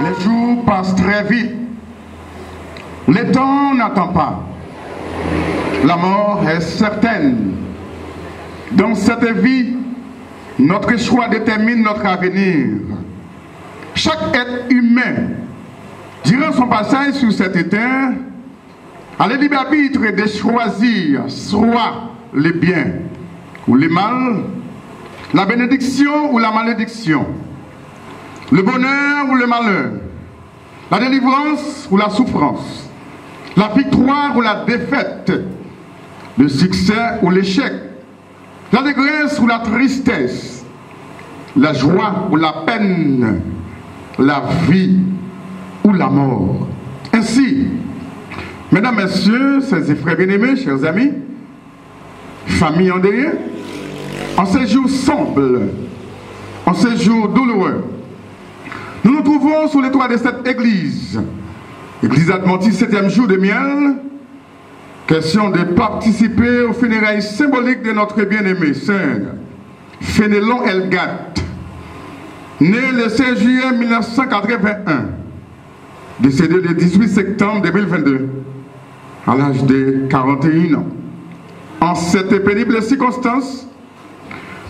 Les jours passent très vite. Le temps n'attend pas. La mort est certaine. Dans cette vie, notre choix détermine notre avenir. Chaque être humain, durant son passage sur cette terre, a le libre arbitre de choisir soit le bien ou le mal, la bénédiction ou la malédiction, le bonheur ou le malheur, la délivrance ou la souffrance, la victoire ou la défaite, le succès ou l'échec, l'allégresse ou la tristesse, la joie ou la peine, la vie ou la mort. Ainsi, mesdames, messieurs, chers frères bien-aimés, chers amis, famille endeuillée, en ces jours sombres, en ces jours douloureux, nous nous trouvons sous les toits de cette église, église adventiste 7e jour de miel, question de participer aux funérailles symboliques de notre bien-aimé Sœur Fénélon Elgat, né le 16 juillet 1981, décédé le 18 septembre 2022, à l'âge de 41 ans. En cette pénible circonstance,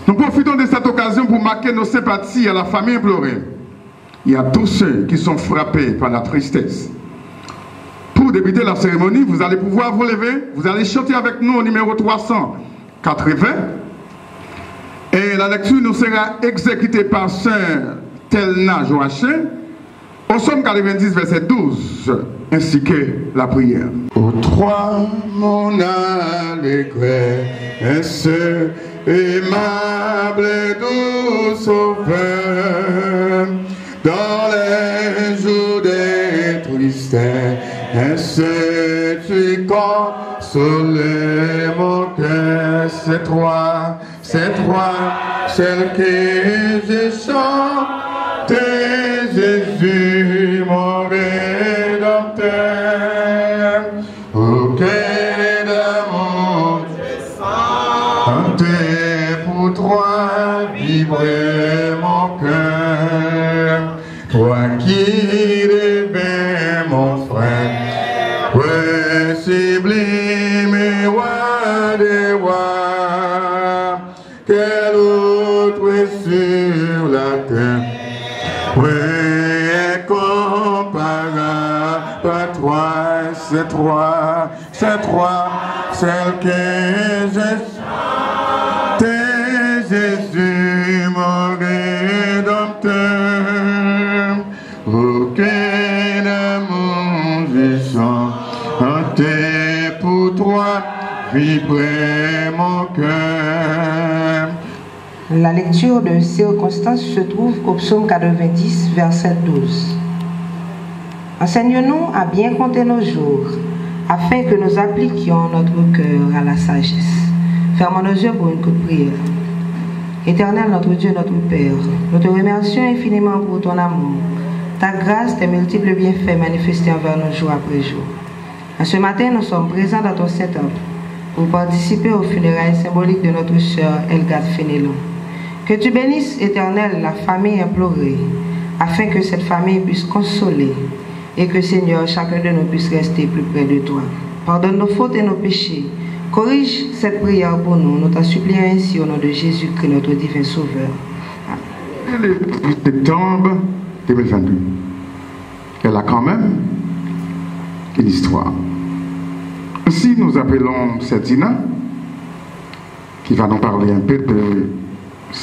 nous profitons de cette occasion pour marquer nos sympathies à la famille implorée et à tous ceux qui sont frappés par la tristesse. Pour débuter la cérémonie, vous allez pouvoir vous lever, vous allez chanter avec nous au numéro 380 et la lecture nous sera exécutée par Sœur Telna Joachim au Psaume 90, verset 12, ainsi que la prière. Ô toi, mon allégresse, aimable et doux sauveur, dans les jours des tristesses, tu consoles mon cœur. C'est toi, celle que j'ai chantée, Jésus, mon Rédempteur. Au cœur de mon chanter pour toi, vibrer mon cœur. Toi qui deviens mon frère, ouais, sublime et roi des rois, quel autre est sur la terre, ouais, comparable à toi, c'est toi, celle que j'ai chantée, Jésus, mon Rédempteur. Aucun amour j'ai chanté pour toi, vibrer mon cœur. La lecture de circonstance se trouve au psaume 90, verset 12. Enseigne-nous à bien compter nos jours, afin que nous appliquions notre cœur à la sagesse. Fermons nos yeux pour une courte prière. Éternel, notre Dieu, notre Père, nous te remercions infiniment pour ton amour, ta grâce, tes multiples bienfaits manifestés envers nous jour après jour. En ce matin, nous sommes présents dans ton Saint-Temple pour participer aux funérailles symboliques de notre sœur Elgat Fénélon. Que tu bénisses, Éternel, la famille implorée, afin que cette famille puisse consoler et que, Seigneur, chacun de nous puisse rester plus près de toi. Pardonne nos fautes et nos péchés. Corrige cette prière pour nous. Nous t'en supplions ainsi au nom de Jésus-Christ, notre divin Sauveur. Le 18 septembre 2022. Elle a quand même une histoire. Ainsi, nous appelons Sedina, qui va nous parler un peu de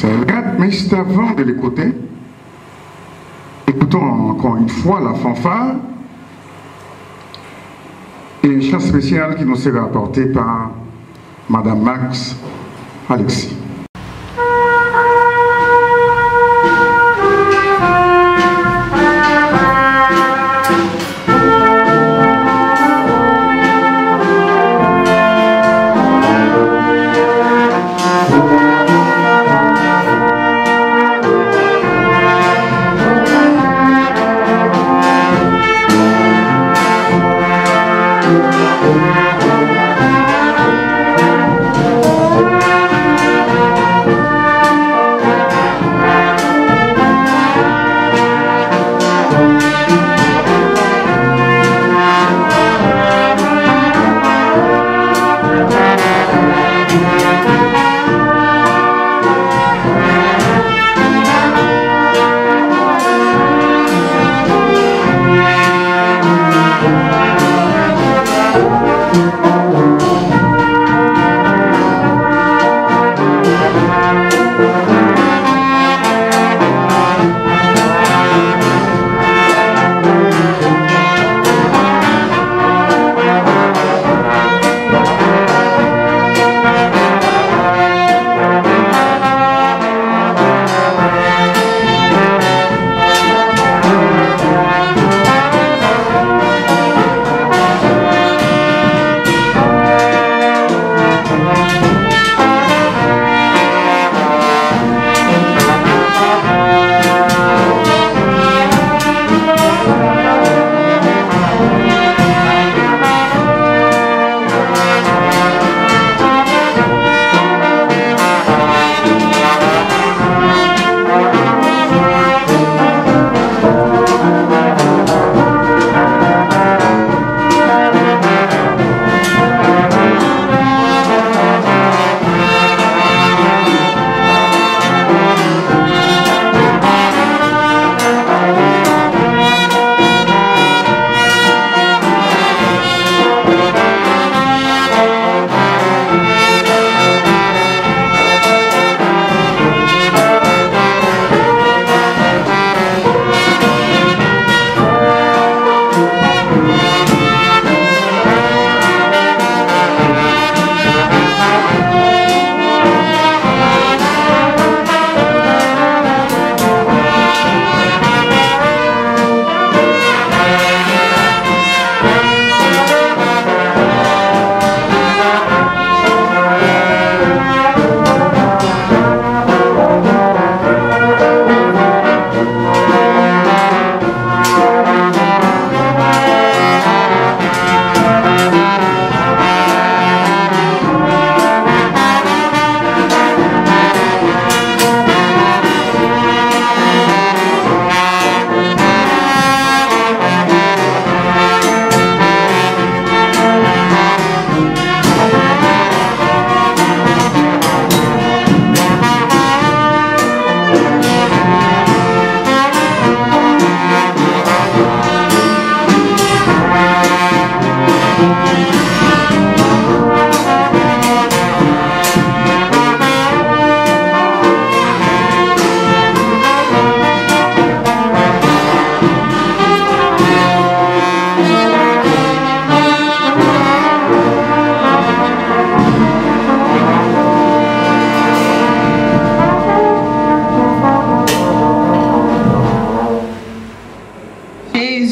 Elgat, mais juste avant de l'écouter, écoutons encore une fois la fanfare et un chant spécial qui nous sera apporté par Madame Max Alexis.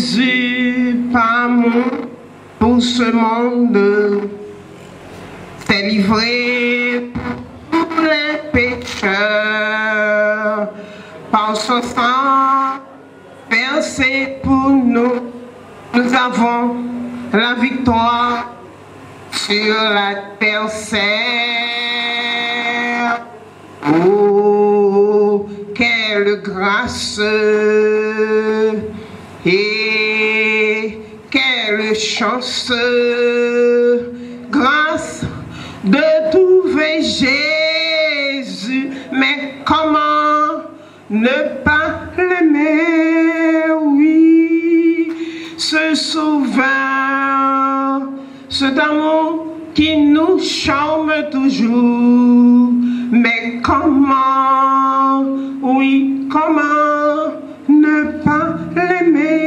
Jésus, par amour pour ce monde, s'est livré pour les pécheurs, par son sang versé pour nous. Nous avons la victoire sur la terre. Oh, quelle grâce et quelle chance, grâce de trouver Jésus. Mais comment ne pas l'aimer? Oui, ce sauveur, cet amour qui nous charme toujours. Mais comment, oui, comment ne pas l'aimer?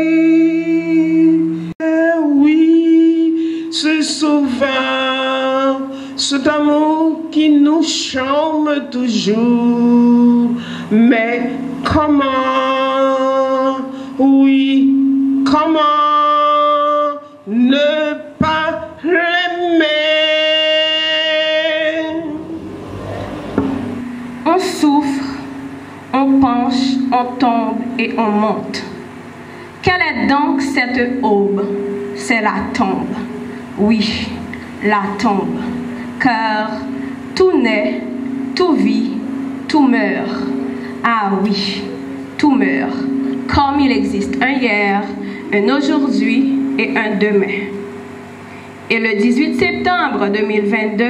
Oui, ce sauveur, cet amour qui nous charme toujours. Mais comment, oui, comment ne pas l'aimer? On souffre, on penche, on tombe et on monte. Quelle est donc cette aube? C'est la tombe. Oui, la tombe. Car tout naît, tout vit, tout meurt. Ah oui, tout meurt. Comme il existe un hier, un aujourd'hui et un demain. Et le 18 septembre 2022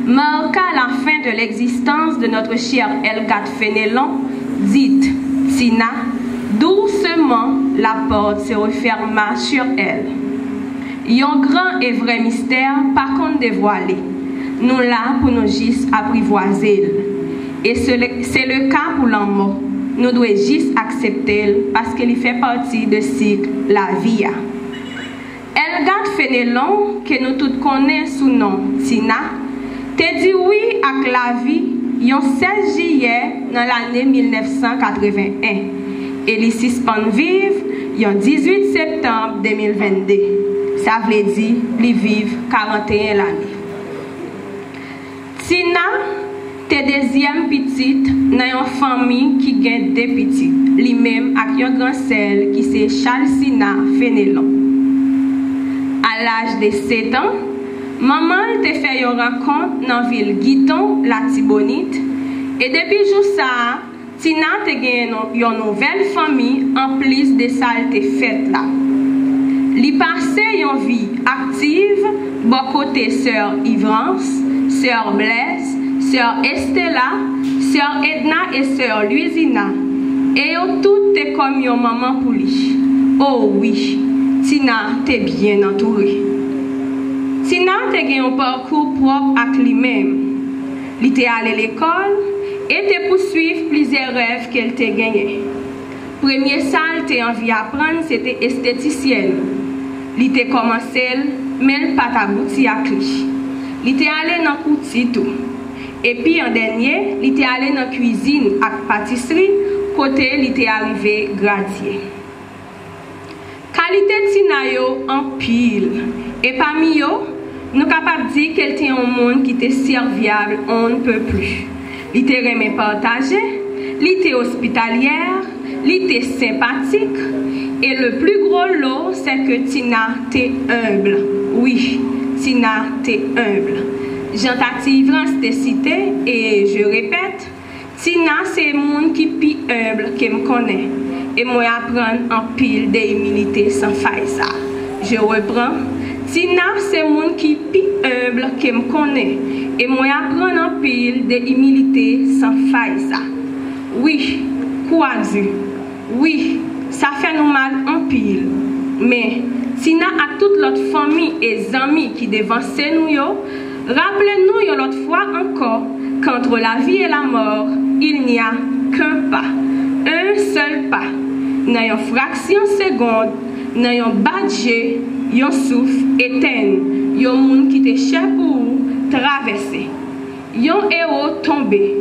marqua la fin de l'existence de notre chère Elgate Fénélon, dite Tina. Doucement, la porte se referma sur elle. Un grand et vrai mystère, par contre dévoilé. Nous là pour nous juste apprivoiser. Et c'est le cas pour l'amour. Nous devons juste accepter parce qu'il fait partie de cycle la vie. Elgate Fénélon, que nous tous connaissons sous nom Tina, te dit oui à la vie le 16 juillet dans l'année 1981 et il suspend vivre le 18 septembre 2022. Ça veut dire qu'il vive 41 l'année. Tina, te deuxième petite dans une famille qui gagne deux petites, lui-même avec un grand sel qui c'est Charles Tina Fénélon. À l'âge de 7 ans, maman te fait une rencontre dans la ville Guiton, la Tibonite, et depuis jour ça, Tina te gagne une nouvelle famille en plus de ça te fait là. Li passe une vie active, bon côté sœur Ivrance, sœur Blaise, sœur Estella, sœur Edna et sœur Louisina. Et yo tout te comme une maman pour lui. Oh oui, Tina t'es bien entourée. Tina te gen un parcours propre à lui-même. Il était allé à l'école et te poursuivre plusieurs rêves qu'elle t'a gagné. Premier salle t'es envie d'apprendre, c'était esthéticienne. Il était commencé, mais il pas abouti à lui. Il était allé dans couture tout. Et puis en dernier, il était allé dans cuisine avec pâtisserie, côté il était arrivé gradier. Qualité Tina yo en pile. Et parmi yo, nous sommes capables de dire qu'elle était un monde qui était serviable, on ne peut plus. Il était aimé partager, il était hospitalière, il était sympathique. Et le plus gros lot, c'est que Tina était humble. Oui, Tina était humble. Jean-Tati te cité et je répète, Tina c'est le monde qui est plus humble que me connaît. Et moi apprendre en pile d'humilité sans faille ça. Je reprends. Tina c'est le monde qui est plus humble que me connaît. Et moi apprendre en pile d'humilité sans faille ça. Oui, quoi Dieu. Oui, ça fait nous mal en pile. Mais Tina a toute notre famille et amis qui devancent nous yo. Rappelez-nous une autre fois encore qu'entre la vie et la mort, il n'y a qu'un pas, un seul pas. Dans une fraction de seconde, dans un badge, un souffle éteint, un monde qui te cher pour traverser. Un héros tombé,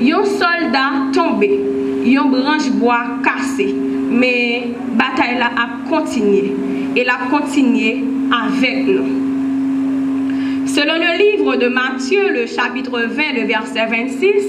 un soldat tombé, une branche bois cassée, mais la bataille là a continué. Et l'a continué avec nous. Selon le livre de Matthieu, le chapitre 20, le verset 26,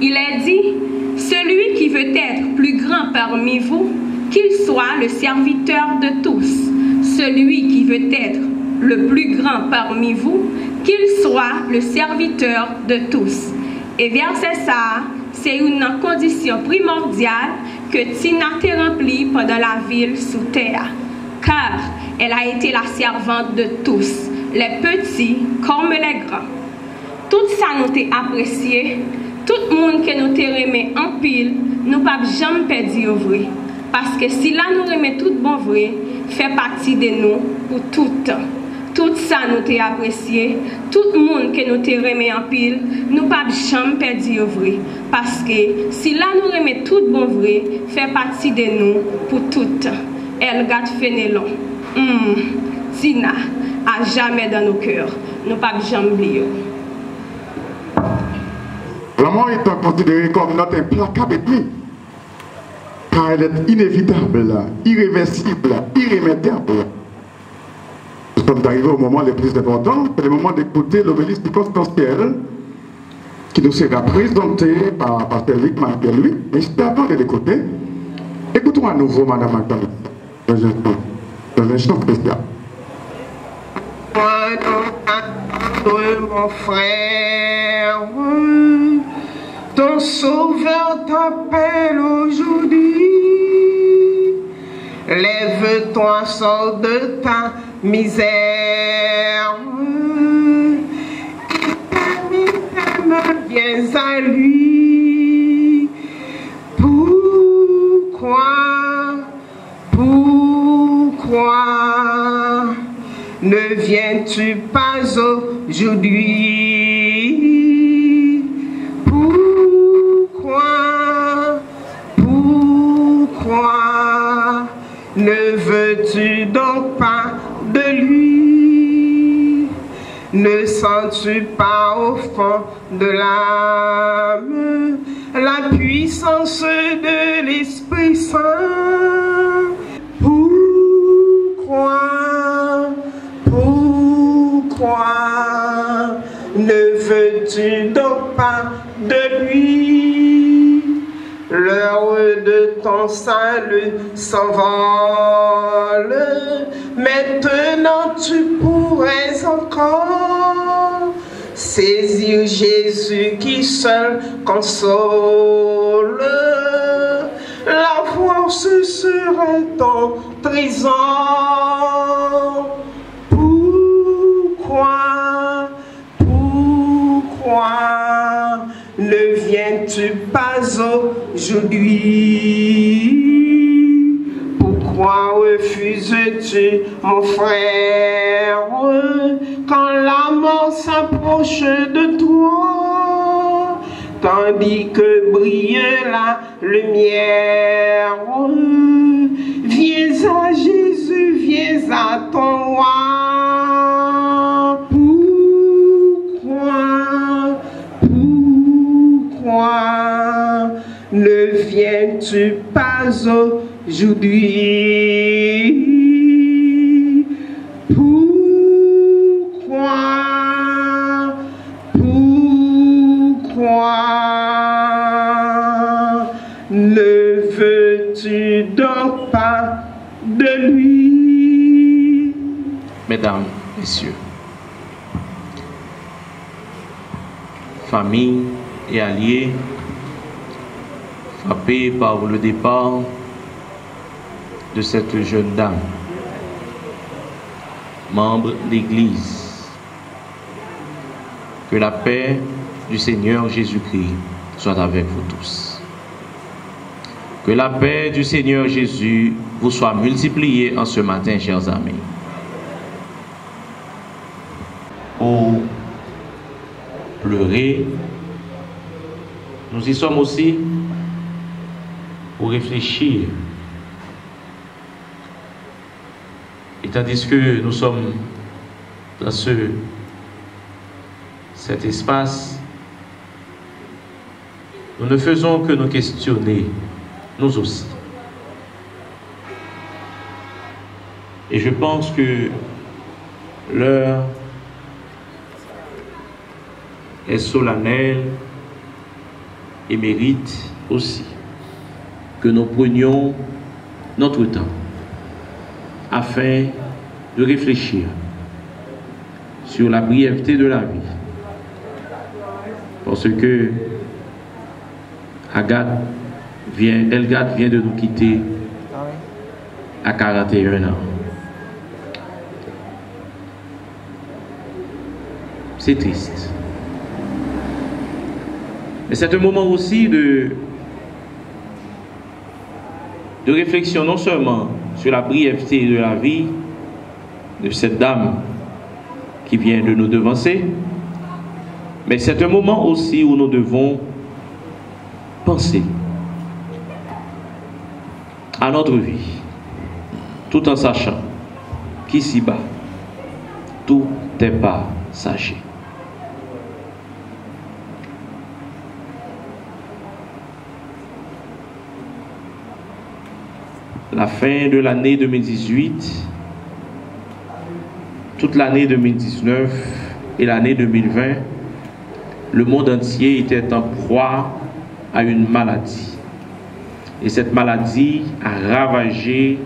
il est dit, « Celui qui veut être plus grand parmi vous, qu'il soit le serviteur de tous. Celui qui veut être le plus grand parmi vous, qu'il soit le serviteur de tous. » Et verset ça, c'est une condition primordiale que Tina t'a remplie pendant la ville sous terre. Car elle a été la servante de tous, les petits comme les grands. Tout ça nous t'a apprécié, tout le monde que nous t'a aimé en pile, nous ne pouvons jamais perdre vrai. Parce que si là nous aimons tout bon vrai, fait partie de nous pour tout temps. Tout ça nous t'a apprécié, tout le monde que nous t'a aimé en pile, nous ne pouvons jamais perdre vrai. Parce que si là nous aimons tout bon vrai, fait partie de nous pour tout temps. Elgat Fenelon, Tina, à jamais dans nos cœurs. Nous ne pouvons jamais oublier. La mort est considérée comme notre implacable ennemi, car elle est inévitable, irréversible, irrémédiable. Nous sommes arrivés au moment le plus important, c'est le moment d'écouter l'obélisque circonstanciel qui nous sera présenté par Pasteur Luc Marguerite. Mais juste avant de l'écouter, écoutons à nouveau Madame Magdalene dans un chant spécial. Mon frère, ton sauveur t'appelle aujourd'hui. Lève-toi, sors de ta misère. Viens à lui. Pourquoi ne viens-tu pas aujourd'hui? Pourquoi ne veux-tu donc pas de lui? Ne sens-tu pas au fond de l'âme la puissance de l'Esprit Saint? Pourquoi ne veux-tu donc pas de lui? L'heure de ton salut s'envole. Maintenant tu pourrais encore saisir Jésus qui seul console. La force serait ton trésor. Pourquoi ne viens-tu pas aujourd'hui? Pourquoi refuses-tu, mon frère, quand la mort s'approche de toi, tandis que brille la lumière? Viens à Jésus, viens à ton roi. Pourquoi ne viens-tu pas aujourd'hui? Pourquoi ne veux-tu donc pas de lui? Mesdames, Messieurs, famille et alliés, frappés par le départ de cette jeune dame, membre de l'Église, que la paix du Seigneur Jésus-Christ soit avec vous tous. Que la paix du Seigneur Jésus vous soit multipliée en ce matin, chers amis. Pour pleurer, nous y sommes aussi pour réfléchir. Et tandis que nous sommes dans cet espace, nous ne faisons que nous questionner, nous aussi. Et je pense que l'heure est solennelle et mérite aussi que nous prenions notre temps afin de réfléchir sur la brièveté de la vie. Parce que Elgad vient de nous quitter à 41 ans. C'est triste. Mais c'est un moment aussi de réflexion, non seulement sur la brièveté de la vie de cette dame qui vient de nous devancer, mais c'est un moment aussi où nous devons penser à notre vie, tout en sachant qu'ici-bas, tout n'est pas passager. La fin de l'année 2018, toute l'année 2019 et l'année 2020, le monde entier était en proie à une maladie. Et cette maladie a ravagé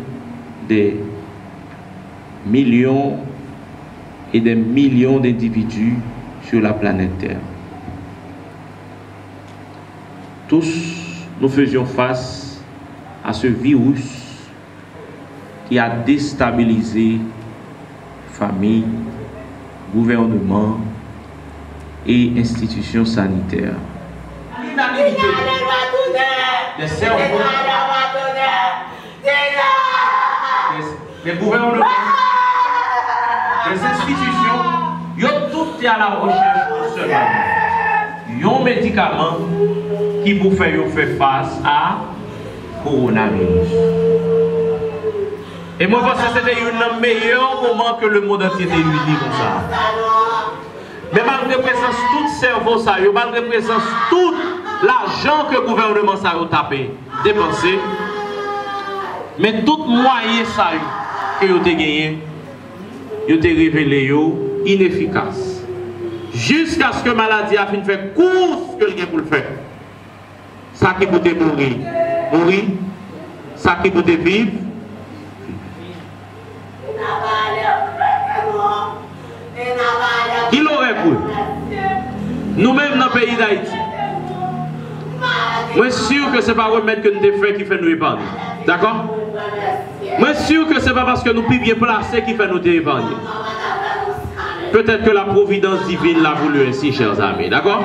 des millions et des millions d'individus sur la planète Terre. Tous, nous faisions face à ce virus qui a déstabilisé famille, gouvernement et institutions sanitaires. Des cerveaux, des gouvernements, des institutions, ils ont tout à la recherche pour cela. Ils ont un médicament qui vous fait face à coronavirus. Et moi, je pense que c'était un meilleur moment que le monde entier était uni comme ça. Mais malgré présence tout cerveau, ça, malgré présence tout l'argent que le gouvernement ça a tapé, dépensé, mais tout moyen ça que vous avez gagné, vous avez révélé inefficace. Jusqu'à ce que la maladie a fini de faire course que le pour le faire. Ça qui peut mourir, mourir. Ça qui peut vivre. Il aurait cru. Nous-mêmes dans le pays d'Haïti. Moi, je suis sûr que ce n'est pas remettre que nous avons fait qui fait nous épargner. D'accord? Moi, je suis sûr que ce n'est pas parce que nous sommes bien placés qui fait nous épargner. Peut-être que la providence divine l'a voulu ainsi, chers amis. D'accord?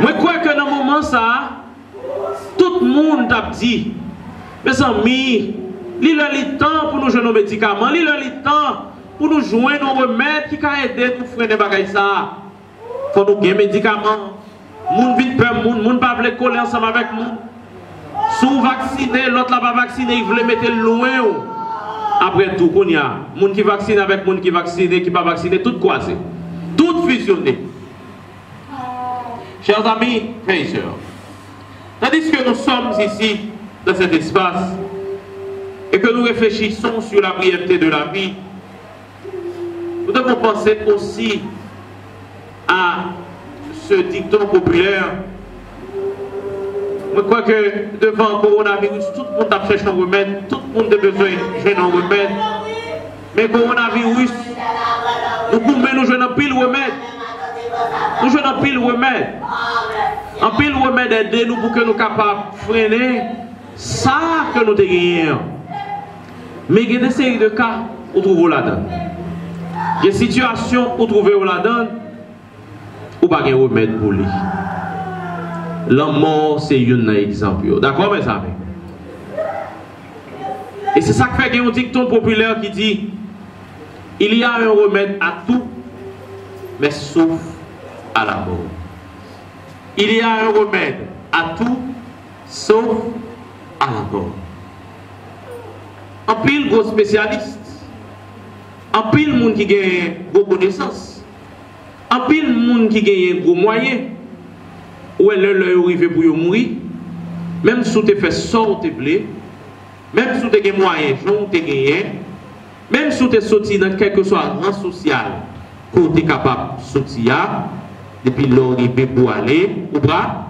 Moi, je crois que dans le moment ça, tout le monde a dit, mes amis, il y a le temps pour nous jouer nos médicaments, il y a le temps pour nous jouer nos remèdes qui peuvent aider nous freiner les bagages. Il faut nous gagner des médicaments. Moun vite peur, moun pas veut coller ensemble avec nous. Sous vacciné, l'autre là pas vacciné, il voulait mettre loin. Après tout, qu'on y a, moun qui vaccine avec moun qui vacciné, qui pas vacciné, tout croisé, tout fusionné. Chers amis, frères et sœurs, tandis que nous sommes ici, dans cet espace, et que nous réfléchissons sur la brièveté de la vie, nous devons penser aussi à ce dicton populaire. Je crois que devant le coronavirus, tout le monde a cherché un remède, tout le monde a besoin de jouer un remède. Mais le coronavirus, nous pouvons jouer un pile remède. Nous jouons un pile remède. Un pile remède aider nous pour que nous soyons capables de freiner ça que nous avons. Mais il y a des séries de cas où trouver là-dedans. Il y a des situations où trouver là-dedans ou pas de remède pour lui. La mort, c'est un exemple. D'accord, mes amis? Et c'est ça qui fait qu'il y a un dicton populaire qui dit il y a un remède à tout, mais sauf à la mort. Il y a un remède à tout, sauf à la mort. En pile gros spécialiste, en pile monde qui gagne gros connaissances, en pile monde qui gagne gros moyens, où est le arrivé pour mourir, même si tu fais sortir blé, même si tu as des moyens, tu as gagné, même si tu es sorti dans quel que soit rang social, que tu es capable de sortir, depuis l'arrivée pour aller, ou pas?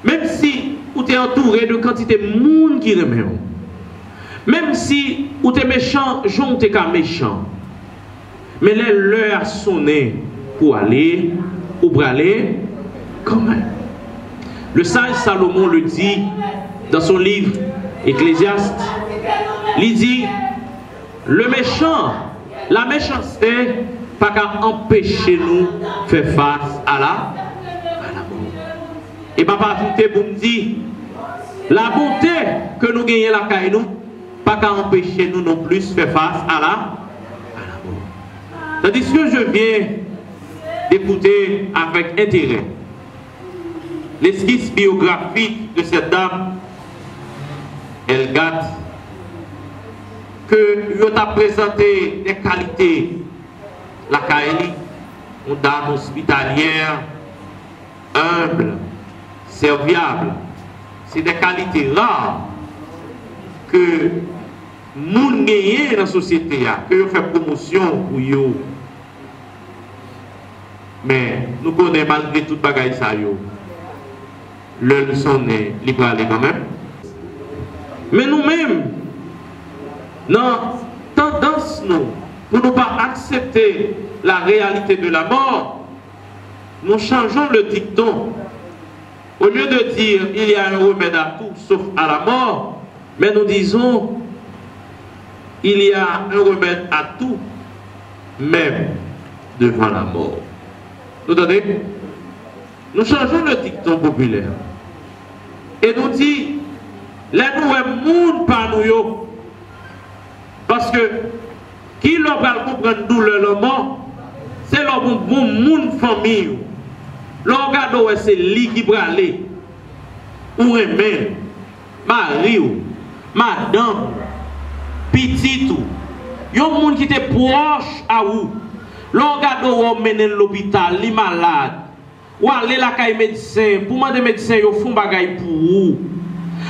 Même si tu es entouré de quantité de monde qui remet, même si tu es méchant, j'en t'es qu'un méchant, mais l'heure a sonné pour aller, ou pour aller, quand même. Le sage Salomon le dit dans son livre Ecclésiaste. Il dit, le méchant, la méchanceté, pas qu'à empêcher nous faire face à la mort. Et papa ajouté pour me dire, la bonté que nous gagnons la caille nous, pas qu'à empêcher nous non plus faire face à la mort. Tandis que je viens d'écouter avec intérêt l'esquisse biographique de cette dame, elle gâte que je t'a présenté des qualités. La Kaeli, une dame hospitalière, humble, serviable. C'est des qualités rares que nous gagnons dans la société, que nous faisons promotion pour eux. Mais nous connaissons malgré tout bagaille ça. Le leçon est libre aller quand même. Mais nous-mêmes, dans tendance nous, pour ne pas accepter la réalité de la mort, nous changeons le dicton. Au lieu de dire il y a un remède à tout sauf à la mort, mais nous disons il y a un remède à tout, même devant la mort. Vous entendez? Nous changeons le dicton populaire. Et nous disons, les nous monde par nous. Parce que, qui leur va comprendre douleur le mort, c'est leur bon monde famille. Leur regarde c'est lui qui va aller. Ou même, mari, madame, petit tout. Il y a un monde qui était proche à vous. Leur regarde ou mener l'hôpital, les malades. Ou aller la caille médecin, pour moi des médecins, ils font bagaille pour vous.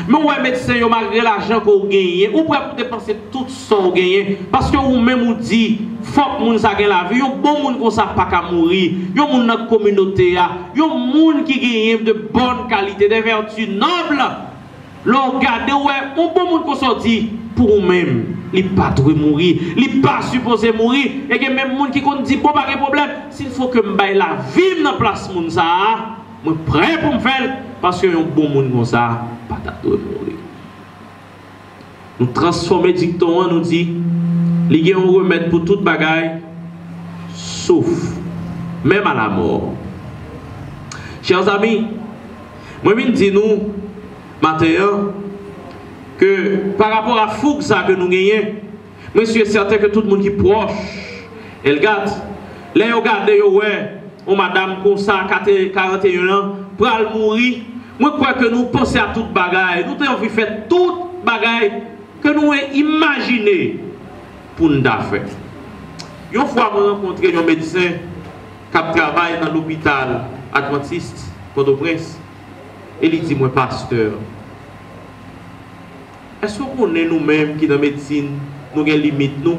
Mais ouais, médecin, malgré l'argent que vous gagnez, vous pouvez dépenser tout ça que vous gagnez. Parce que vous-même vous dites, faut que vous ayez la vie, un bon monde qui n'a pas qu'à mourir, un monde dans la communauté, un monde qui gagne de bonne qualité, des vertus nobles. Regardez, ouais, un bon monde qui sorti pour vous-même. Il n'est pas trouvé mourir, il n'est pas supposé mourir. Et que même gens qui dit, bon, pas de problème, s'il faut que je baille la vie dans la place, je suis prêt pour me faire, parce que un bon monde comme ça, pas trouvé mourir. Nous transformons le dicton, nous dit, il y a un remède pour toute bagaille, sauf, même à la mort. Chers amis, moi, je dis nous, matin, que par rapport à fougue ça que nous gagnons, je suis certain que tout le monde qui est proche, elle garde, les regarde, ouais, on madame comme ça, 41 ans, pour mourir. Moi, je crois que nous pensons à toute bagaille, nous avons envie de faire toute bagaille que nous avons imaginé pour nous faire. Une fois, je rencontré un médecin qui travaille dans l'hôpital adventiste, Port-au-Prince, et il dit, moi, pasteur, est-ce qu'on est nous-mêmes qui dans la médecine, nous avons des limites nous?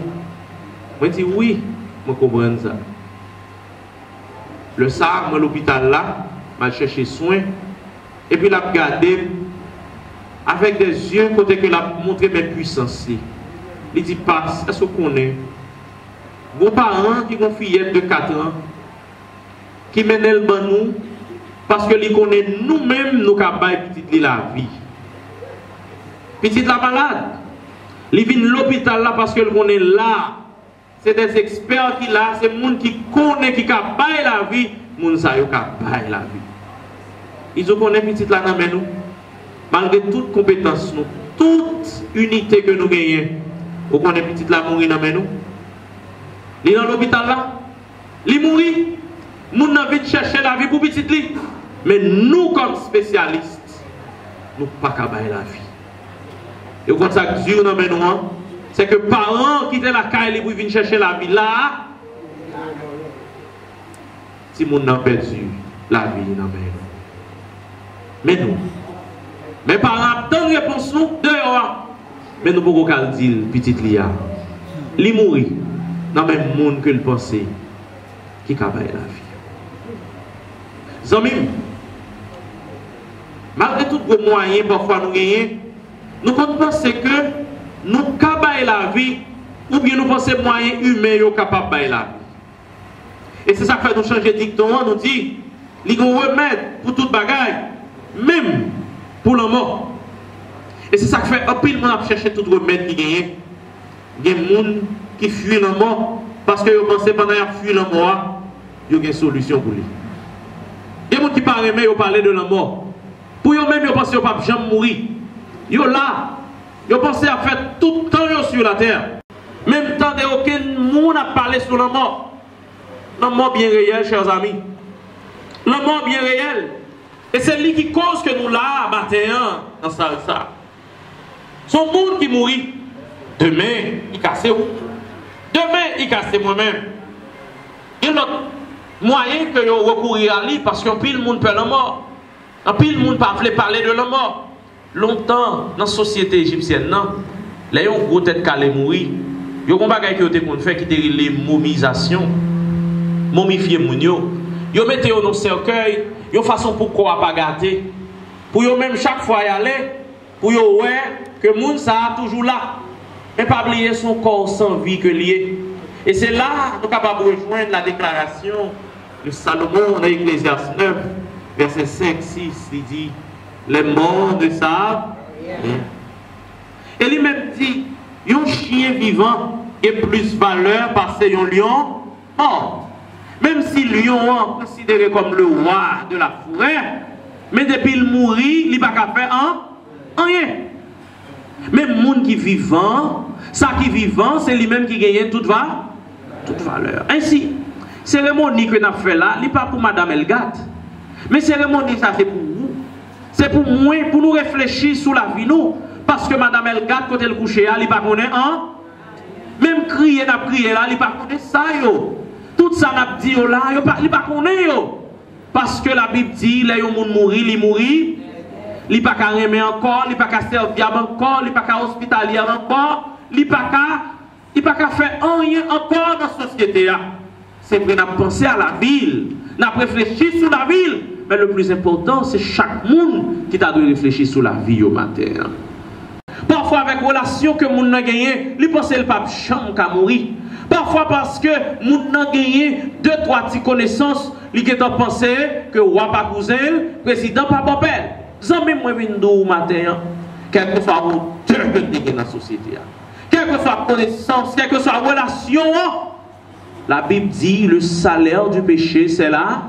Moi je dis oui, je comprends ça. Le SAR, dans l'hôpital là, m'a cherché soin, et puis il a regardé avec des yeux côté que l'a montré mes puissances. Il dit passe, est-ce qu'on est? Vos parents qui ont une fillette de 4 ans, qui mènent le ban nous, parce que les connaissent nous-mêmes, nous avons petite la vie. Petite la malade, ils viennent l'hôpital là parce que qu'on est là. C'est des experts qui là, c'est des gens qui connaissent, qui baillent la vie, les gens qui baillent la vie. Ils ont connaissent petite là dans nous, malgré toute compétence, nous, toute unité que nous gagnons, vous connaissez petite là mourir dans nous. Ils sont dans l'hôpital là, ils mourent, nous n'avons pas chercher la vie pour petite là. Mais nous comme spécialistes, nous ne pouvons pas bailler la vie. Et quand ça dure dans mes noms, c'est que parents qui étaient la caille pour venir chercher la vie là, si mon n'a perdu la vie dans mes noms. Mais nous, Mais par attendre réponse nous dehors. Mais nous pouvons pas dire petite Lia. Li mourir dans le même monde que le pensait qui cabaye la vie. Zomim, malgré tout les moyens parfois nous gagnons, nous pensons que nous cabaye la vie ou bien nous pensons moyens humains sont capables de la vie. Et c'est ça qui fait nous changer de dicton, nous dit, il y a un remède pour toute bagaille, même pour la mort. Et c'est ça qui fait un pile monde à chercher tout remède qui gagne. Il y a des gens qui fuient la mort parce que vous pensez pendant qu'ils fuient la mort, il y a une solution pour lui. Il y a des gens qui parlent, mais ils parlent de la mort. Pour eux-mêmes, ils pensent qu'ils ne peuvent jamais mourir. Ils sont là. Ils pensent à faire tout le temps sur la terre. Même temps aucun monde n'a parlé sur la mort. La mort bien réelle, chers amis. La mort bien réelle. Et c'est lui qui cause que nous là, matin, dans ça. Son monde qui mourit. Demain, il casse où? Demain, il casse moi-même. Il y a un autre moyen que vous recourir à lui parce qu'un pile monde peut la mort. Un pile monde ne peut parler de la mort. Longtemps, dans la société égyptienne, les gens ont tête calé mourir. Il y a un bagage qui ont fait qui était les momisations. Momifier moun yo. Yo mette yo dans cercueil, yo façon pour quoi pas gâter. Pour yo même chaque fois y aller, pour yo ouais que moun ça toujours là. Mais pas oublier son corps sans vie que lié. Et c'est là nous capable de rejoindre la déclaration de Salomon dans Ecclésiaste 9 verset 5 6, il dit les morts ne savent rien. Et lui même dit un chien vivant est plus valeur parce que un lion mort. Même si le lion est considéré comme le roi de la forêt, mais depuis il mourit, il n'a pas faire rien. Même le monde qui est vivant, ça qui est vivant, c'est lui-même qui gagne toute valeur. Ainsi, cérémonie que nous avons fait là, ce n'est pas pour Madame Elgat. Mais cérémonie, ça c'est pour vous. C'est pour moi, pour nous réfléchir sur la vie nous. Parce que Madame Elgat, quand elle couche, elle n'est pas connaît même crier, n'a prié là, elle n'est pas connaît ça yo. Tout ça n'a dit là, il ne pas connaît. Parce que la Bible dit, les gens mourir, ils mourir. Il ne pas qu'à remettre encore, il ne pas qu'à servir encore, il ne pas qu'à hospitalier encore, il ne pas qu'à faire rien encore dans la société. C'est vrai, nous pensé à la ville, nous réfléchi sur la ville. Mais le plus important, c'est chaque monde qui t'a dû réfléchir sur la vie au matin. Parfois, avec relation que moun n'a gagné, il pense que le pape chambre qu'à mourir. Parfois, parce que moun n'a gagné 2-3 petites connaissances, il a pensé que roi pas cousin, président pas papel. Zami moi vindo matin, quel que soit le Dieu dans la société, quelle que soit connaissance, quelle que soit relation, la Bible dit le salaire du péché c'est la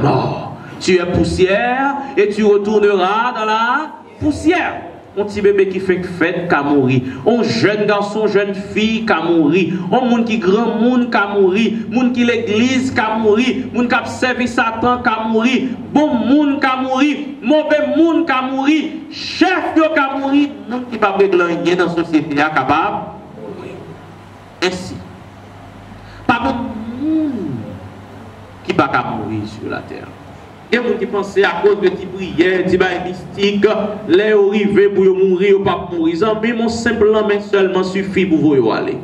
mort. Tu es poussière et tu retourneras dans la poussière. Un petit bébé qui fait fête qui a mouru. Un jeune garçon, jeune fille qui a mouru. Un monde qui grand monde qui a mouru. Monde qui l'église qui a mouru. Monde qui a servi Satan qui a mouru. Bon monde qui a mouru. Mauvais monde qui a mouru. Chef qui a mouru. Monde qui va régler dans la société capable. Ainsi. Pas de monde qui va mourir sur la terre. Et vous qui pensez à cause de tes prières, tes bails mystiques, les arrivés pour mourir ou pas mourir, mais mon simplement seulement suffit pour vous aller.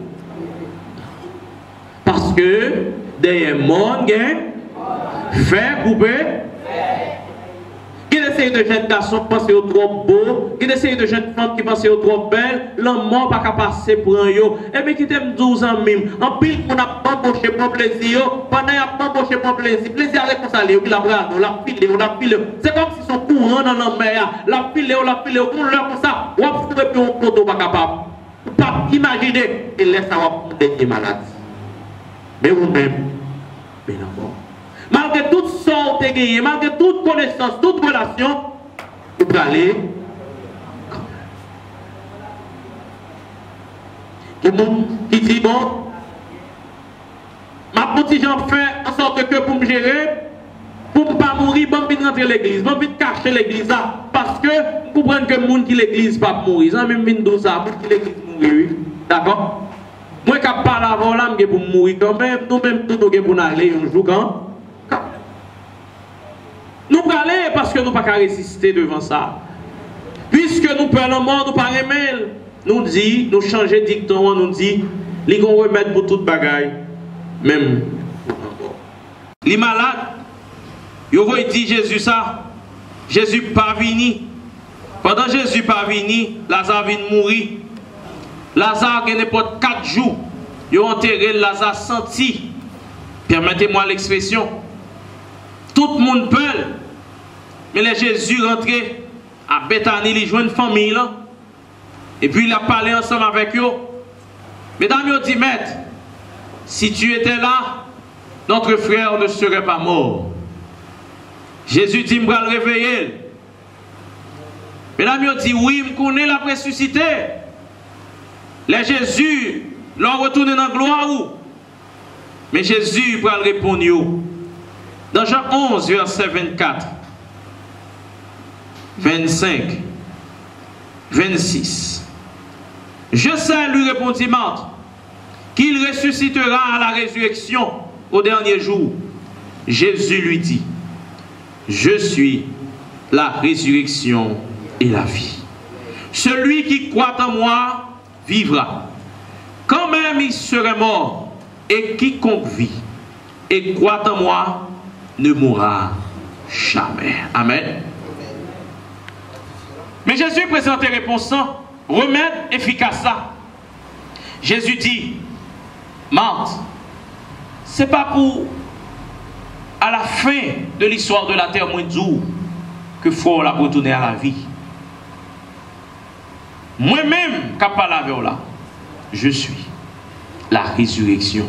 Parce que derrière monde, fait couper. Qui essaye de jeunes garçons qui pensent au trop beau, qui essaye de jeunes femmes qui pensent au trop belle, l'amour pas qu'à passer pour un yo. Et bien qui t'aime 12 ans même, en pile qu'on a pas embauché pour plaisir, pendant qu'il a pas embauché pour plaisir, plaisir avec qu'on s'allait, il a brado, la pile. C'est comme si son courant dans la mer, la pile, on leur comme ça, on va trouver plus un poteau pas capable. Pas imaginer, et laisse avoir pour des malades. Mais vous-même, mais non. Malgré toute sorte de gagné, malgré toute connaissance, toute relation, vous pouvez aller. Qui dit bon, ma petite j'en fais en sorte que pour me gérer, pour ne pas mourir, bon, je vais rentrer l'église, bon, je vais cacher l'église là, parce que vous comprenez que le monde qui l'église pas mourir, ça même vient ça, pour que l'église mourir, d'accord? Moi, quand je parle avant là, je vais pour mourir quand même, nous-mêmes, tout nous pour aller un jour quand. Nous allons parce que nous ne pouvons pas résister devant ça. Puisque nous prenons mort, nous pas aimer, nous dit, nous changer dicton, nous dit, les qu'on remettre pour toute bagaille, même. Les malades, ils vont dire Jésus ça, Jésus pas venu. Pendant Jésus pas venu, Lazare vient mourir. Lazare a n'importe 4 jours, ils ont enterré Lazare senti. Permettez-moi l'expression. Tout le monde peut. Mais les Jésus rentré à Bethanie, il joue une famille là. Et puis il a parlé ensemble avec eux. Mesdames, ils ont dit, maître, si tu étais là, notre frère ne serait pas mort. Jésus dit, je vais le réveiller. Mesdames, ils ont dit, oui, je connais la ressuscité. Les Jésus l'ont retourné dans la gloire. Mais Jésus va répondre. Dans Jean 11, verset 24, 25, 26. Je sais, lui répondit Marthe, qu'il ressuscitera à la résurrection au dernier jour. Jésus lui dit, je suis la résurrection et la vie. Celui qui croit en moi vivra. Quand même il serait mort, et quiconque vit et croit en moi ne mourra jamais. Amen. Mais Jésus présente une réponse sans remède efficace. Jésus dit, Marthe, ce n'est pas pour à la fin de l'histoire de la terre moins dure que faut la retourner à la vie. Moi-même, capable avec là, je suis la résurrection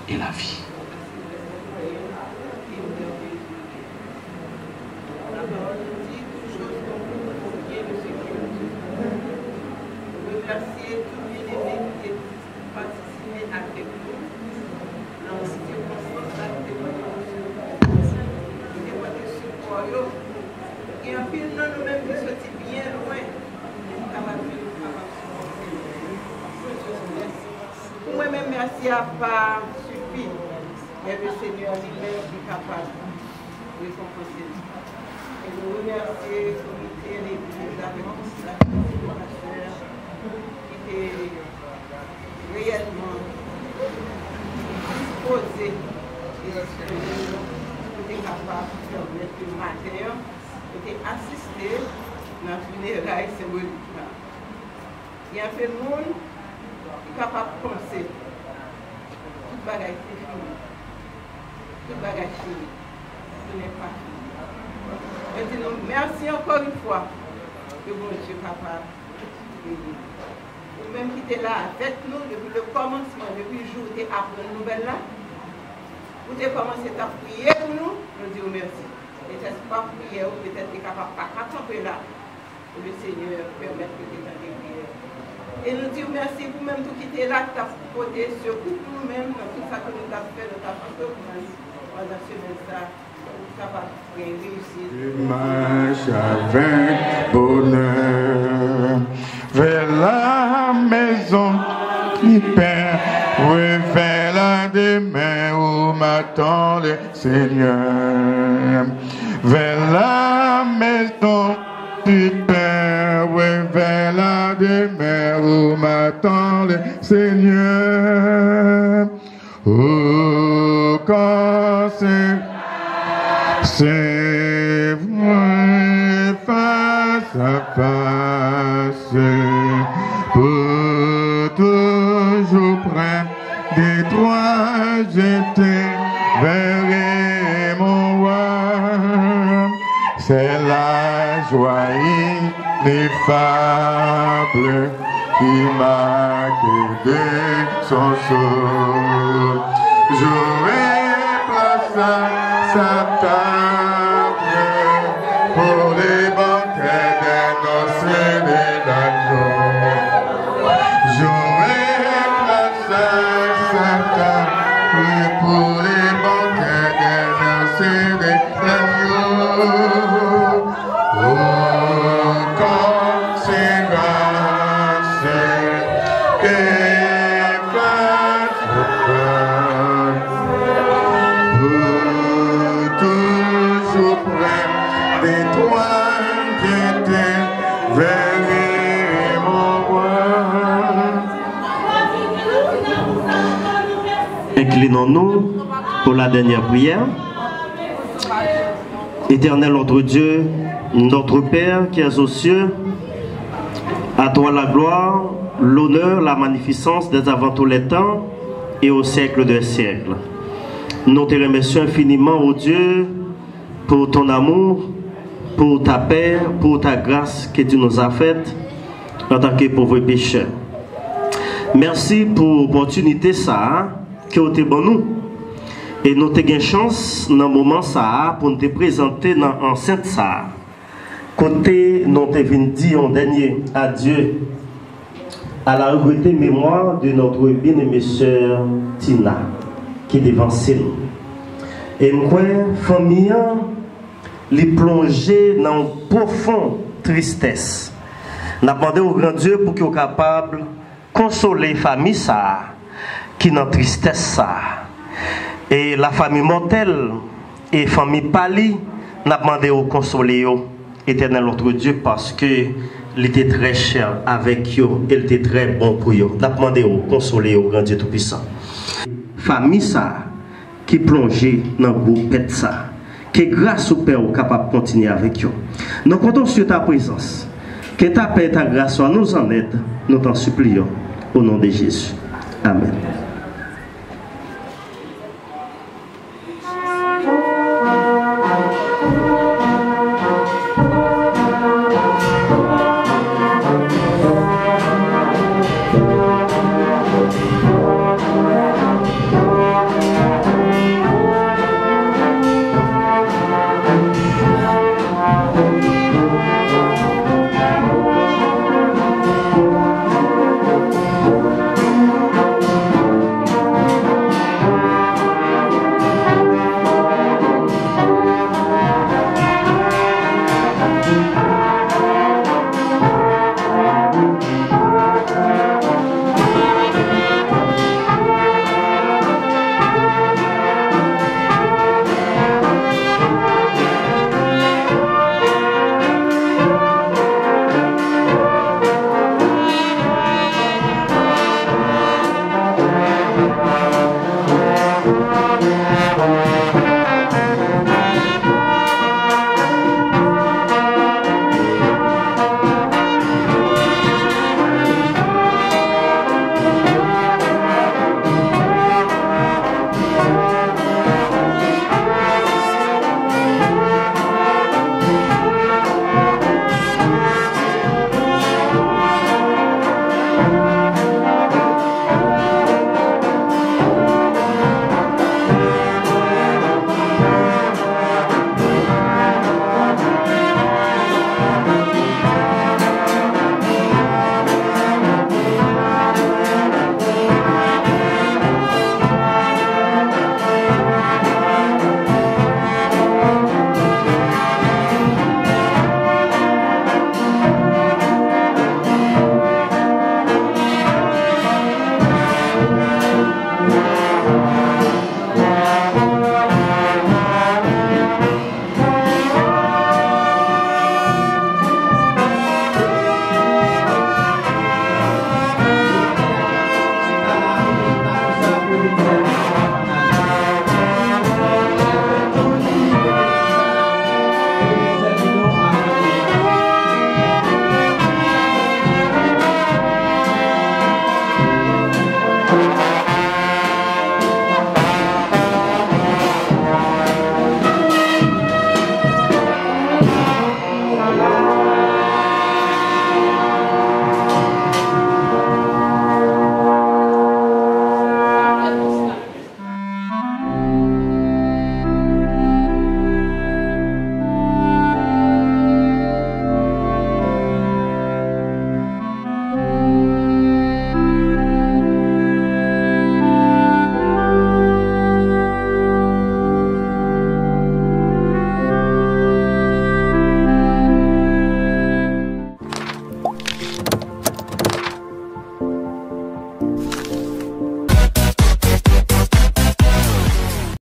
et la vie. Moi-même, merci à pas suffi, mais le Seigneur lui-même est capable de récompenser. Et nous remercions le comité et l'Église avec la pasteur qui était réellement disposé et qui était capable de permettre le matin, qui était assisté dans le funérail symbolique. Il y a fait le monde capable de penser. Tout bagage est fini. Tout bagage est fini. Ce n'est pas fini. Maintenant, merci encore une fois que bon Dieu est capable de nous. Vous-même qui êtes là avec nous depuis le commencement, depuis le jour où vous avez appris une nouvelle là, vous avez commencé à prier pour nous, nous disons merci. Peut-être pas prier ou peut-être capable de pas camper là, pour le Seigneur permettre que tu aies des prières. Et nous disons merci vous-même tout qui était là, qui t'a supporté, surtout nous-mêmes, dans tout ça que nous avons fait, nous avons fait pendant ce message, capable de réussir. Tu marches avec bonheur vers la maison qui perd, oui, vers la demeure où m'attend le Seigneur. Vers la maison qui perd, oui, vers la demeure où m'attend le Seigneur. Oh, quand c'est vrai face à face, pour toujours près des trois, j'étais vers mon roi. C'est la joie ineffable qui m'a guidé son sceau. J'aurais place à sa table pour les banquets des noces et des agneaux. J'aurais place à sa table pour les banquets des noces et des agneaux. Oh, comme c'est grâce et face toujours près des toits. Inclinons-nous pour la dernière prière. Éternel notre Dieu, notre Père qui es aux cieux, à toi la gloire, l'honneur, la magnificence dès avant tous les temps et au siècle des siècles. Nous te remercions infiniment, ô Dieu, pour ton amour, pour ta paix, pour ta grâce que tu nous as faite en tant que pauvres pécheurs. Merci pour l'opportunité que tu as bon nous. Et nous avons une chance dans le moment pour nous présenter dans l'enceinte ça. Côté nous avons dit en dernier adieu à la regrettée mémoire de notre bien-aimée sœur Tina qui est devant nous. Et nous famille les plonger dans une profonde tristesse. Nous avons demandé au grand Dieu pour qu'il soit capable de consoler la famille qui est dans la tristesse. Et la famille mortelle et la famille pâlie, nous avons demandé au consoler éternel notre Dieu parce qu'il était très cher avec eux, il était très bon pour eux. Nous avons demandé au consoler au grand Dieu Tout-Puissant. Famille qui plongeait dans le groupe pet que grâce au Père capable de continuer avec eux. Nous comptons sur ta présence. Que ta paix et ta grâce soient nous en aide. Nous t'en supplions. Au nom de Jésus. Amen.